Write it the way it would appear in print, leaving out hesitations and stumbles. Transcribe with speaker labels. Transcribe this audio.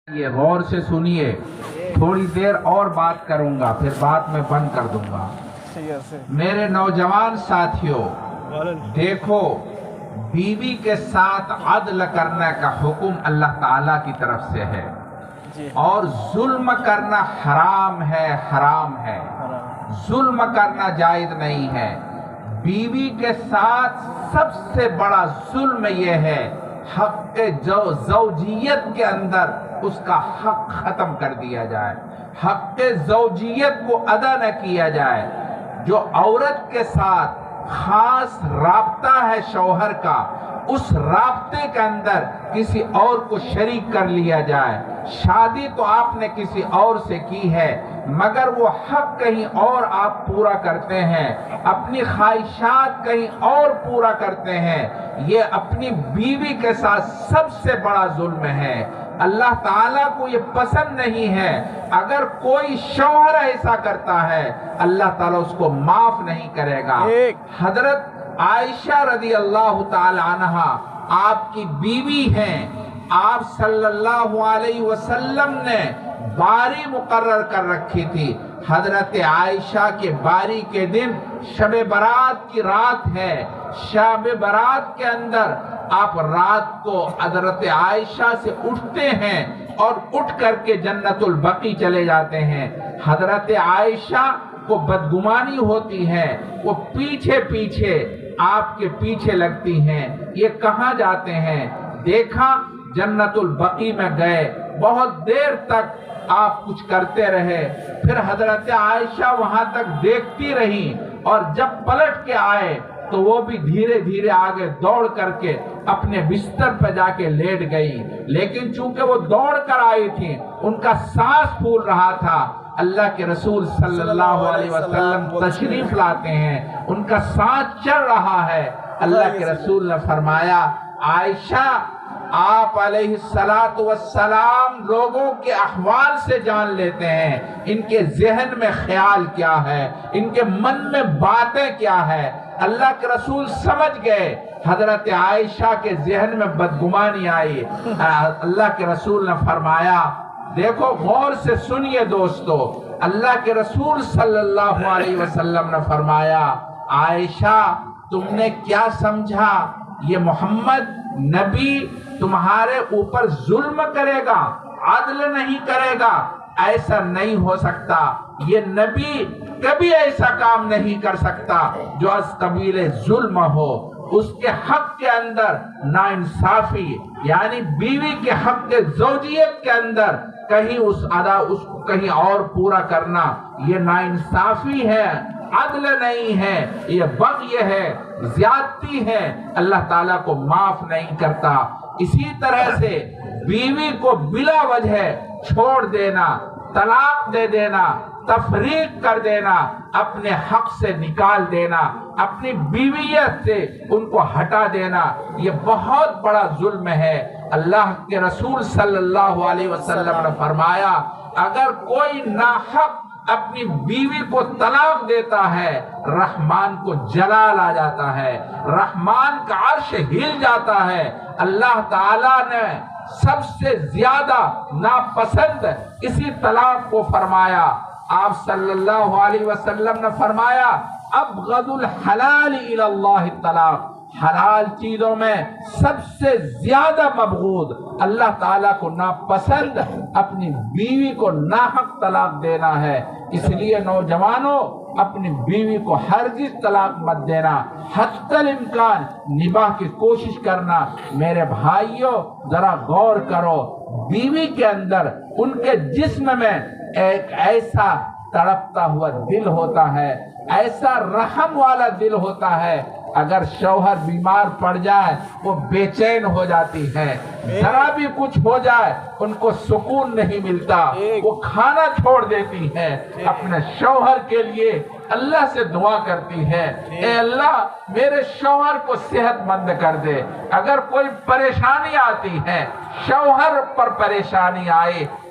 Speaker 1: یہ غور سے سنیے، تھوڑی دیر اور بات کروں گا پھر بات میں بند کر دوں گا۔ میرے نوجوان ساتھیوں، دیکھو، بیوی کے ساتھ عدل کرنے کا حکم اللہ تعالیٰ کی طرف سے ہے اور ظلم کرنا حرام ہے، حرام ہے، ظلم کرنا جائز نہیں ہے۔ بیوی کے ساتھ سب سے بڑا ظلم یہ ہے حق زوجیت کے اندر اس کا حق ختم کر دیا جائے، حق زوجیت کو ادا نہ کیا جائے۔ جو عورت کے ساتھ خاص رابطہ ہے شوہر کا، اس رابطے کے اندر کسی اور کو شریک کر لیا جائے۔ شادی تو آپ نے کسی اور سے کی ہے مگر وہ حق کہیں اور آپ پورا کرتے ہیں، اپنی خواہشات کہیں اور پورا کرتے ہیں، یہ اپنی بیوی کے ساتھ سب سے بڑا ظلم ہے۔ اللہ تعالیٰ کو یہ پسند نہیں ہے۔ اگر کوئی شوہر ایسا کرتا ہے اللہ تعالیٰ اس کو معاف نہیں کرے گا۔ حضرت عائشہ رضی اللہ تعالی عنہ آپ کی بیوی ہیں، آپ صلی اللہ علیہ وسلم نے باری مقرر کر رکھی تھی۔ حضرت عائشہ کے باری کے دن شب برات کی رات ہے، شب برات کے اندر آپ رات کو حضرت عائشہ سے اٹھتے ہیں اور اٹھ کر کے جنت البقیع چلے جاتے ہیں۔ حضرت عائشہ کو بدگمانی ہوتی ہے، وہ پیچھے پیچھے آپ کے پیچھے لگتی ہیں، یہ کہاں جاتے ہیں؟ دیکھا جنت البقیع میں گئے، بہت دیر تک آپ کچھ کرتے رہے، پھر حضرت عائشہ وہاں تک دیکھتی رہی اور جب پلٹ کے آئے تو وہ بھی دھیرے دھیرے آگے دوڑ کر کے اپنے بستر پہ جا کے لیٹ گئی۔ لیکن چونکہ وہ دوڑ کر آئی تھی، ان کا سانس پھول رہا تھا۔ اللہ کے رسول صلی اللہ علیہ وسلم تشریف لاتے ہیں، ان کا سانس چل رہا ہے۔ اللہ کے رسول نے فرمایا، عائشہ، آپ علیہ السلام لوگوں کے احوال سے جان لیتے ہیں، ان کے ذہن میں خیال کیا ہے، ان کے من میں باتیں کیا ہے۔ اللہ کے رسول سمجھ گئے حضرت عائشہ کے ذہن میں بدگمانی آئی۔ اللہ کے رسول نے فرمایا، دیکھو غور سے سنیے دوستو، اللہ کے رسول صلی اللہ علیہ وسلم نے فرمایا، عائشہ تم نے کیا سمجھا یہ محمد نبی تمہارے اوپر ظلم کرے گا، عدل نہیں کرے گا؟ ایسا نہیں ہو سکتا، یہ نبی کبھی ایسا کام نہیں کر سکتا جو از قبیل ظلم ہو۔ اس کے حق کے اندر ناانصافی، یعنی بیوی کے حق زوجیت کے اندر کہیں اس کو کہیں اور پورا کرنا، یہ ناانصافی ہے، عدل نہیں ہے، یہ بغی ہے، زیادتی ہے، اللہ تعالیٰ کو معاف نہیں کرتا۔ اسی طرح سے بیوی کو بلا وجہ چھوڑ دینا، طلاق دے دینا، تفریق کر دینا، اپنے حق سے نکال دینا، اپنی بیویت سے ان کو ہٹا دینا، یہ بہت بڑا ظلم ہے۔ اللہ کے رسول صلی اللہ علیہ وسلم نے فرمایا، اگر کوئی ناحق اپنی بیوی کو طلاق دیتا ہے رحمان کو جلال آ جاتا ہے، رحمان کا عرش ہل جاتا ہے۔ اللہ تعالیٰ نے سب سے زیادہ ناپسند اسی طلاق کو فرمایا۔ آپ صلی اللہ علیہ وسلم نے فرمایا، ابغض الحلال الی اللہ الطلاق، حلال چیزوں میں سب سے زیادہ مبغوض، اللہ تعالیٰ کو ناپسند اپنی بیوی کو ناحق طلاق دینا ہے۔ اس لیے نوجوانوں، اپنی بیوی کو ہرگز طلاق مت دینا، حتی الامکان نباہ کی کوشش کرنا۔ میرے بھائیوں ذرا غور کرو، بیوی کے اندر ان کے جسم میں ایک ایسا تڑپتا ہوا دل ہوتا ہے، ایسا رحم والا دل ہوتا ہے، اگر شوہر بیمار پڑ جائے وہ بے چین ہو جاتی ہے، ذرا بھی کچھ ہو جائے ان کو سکون نہیں ملتا، وہ کھانا چھوڑ دیتی ہے، اپنے شوہر کے لیے اللہ سے دعا کرتی ہے، اے اللہ میرے شوہر کو صحت مند کر دے۔ اگر کوئی پریشانی آتی ہے، شوہر پر پریشانی آئے،